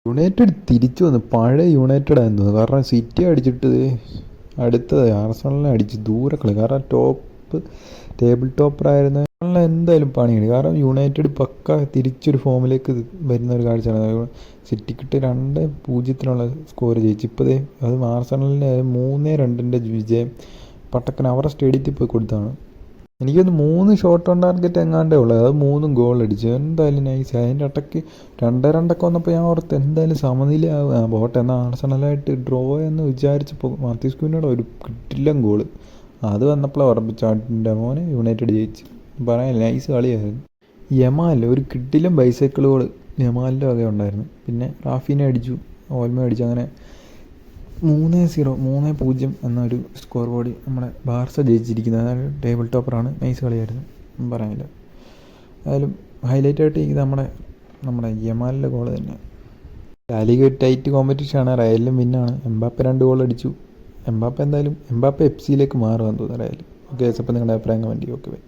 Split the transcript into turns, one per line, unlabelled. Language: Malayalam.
യുണൈറ്റഡ് തിരിച്ചു വന്നു, പഴയ യുണൈറ്റഡ് ആയിരുന്നു തോന്നുന്നു. കാരണം സിറ്റി അടിച്ചിട്ട് അടുത്തത് ആർസണലിനെ അടിച്ച് ദൂരെ കളി. കാരണം ടേബിൾ ടോപ്പറായിരുന്ന എന്തായാലും പണിയാണ്. കാരണം യുണൈറ്റഡ് പക്ക തിരിച്ചൊരു ഫോമിലേക്ക് വരുന്ന ഒരു കാഴ്ചയാണ്. സിറ്റിക്കിട്ട് 2-0 സ്കോർ ജയിച്ചു. ഇപ്പോഴേ അത് ആർസണലിന് 3-2 വിജയം പട്ടക്കൻ അവരുടെ സ്റ്റേഡിയത്തിൽ പോയി കൊടുത്താണ്. എനിക്കൊന്ന് 3 ഷോട്ട് ഓൺ ടാർഗറ്റ് എങ്ങാണ്ടേ ഉള്ളത്, അത് 3 ഗോൾ അടിച്ചു. എന്തായാലും നൈസ്. അതിൻ്റെ ഇടയ്ക്ക് 2-2 വന്നപ്പോൾ ഞാൻ ഓർത്ത് എന്തായാലും സമനിലയാകും പോട്ടെ എന്നാൽ ആർസണലായിട്ട് ഡ്രോ എന്ന് വിചാരിച്ചപ്പോൾ മാത്യൂസ് കുഞ്ഞിയുടെ ഒരു കിട്ടില്ല ഗോള് അത് വന്നപ്പോഴാണ് ഉറപ്പിച്ചാട്ടിൻ്റെ മോനെ യുണൈറ്റഡ് ജയിച്ച്. പറയാൻ നൈസ് കളിയായിരുന്നു. യമാൽ ഒരു കിട്ടിലും ബൈസൈക്കിൾ ഗോൾ യമാലിൻ്റെ വക ഉണ്ടായിരുന്നു. പിന്നെ റാഫീനെ അടിച്ചു, ഓൽമ അടിച്ചു. അങ്ങനെ 3-0 എന്നൊരു സ്കോർ ബോർഡ് നമ്മുടെ ബാർസ ജയിച്ചിരിക്കുന്നത്. അതായത് ടേബിൾ ടോപ്പറാണ്. നൈസ് കളിയായിരുന്നു, പറയാനില്ല. അതിലും ഹൈലൈറ്റ് ആയിട്ട് ഇത് നമ്മുടെ യമാലിൻ്റെ ഗോൾ തന്നെ. ലാലിഗ ടൈറ്റ് കോമ്പറ്റീഷനാണ്. റയലിലും വിന്നാണ്. എംബാപ്പെ 2 ഗോൾ അടിച്ചു. എംബാപ്പെ എഫ് സിയിലേക്ക് മാറുമെന്ന് തോന്നുന്നു റയൽ. ഓക്കെ, അപ്പോൾ നിങ്ങളുടെ അഭിപ്രായം കമൻറ്റ് ചെയ്യും. Okay, by.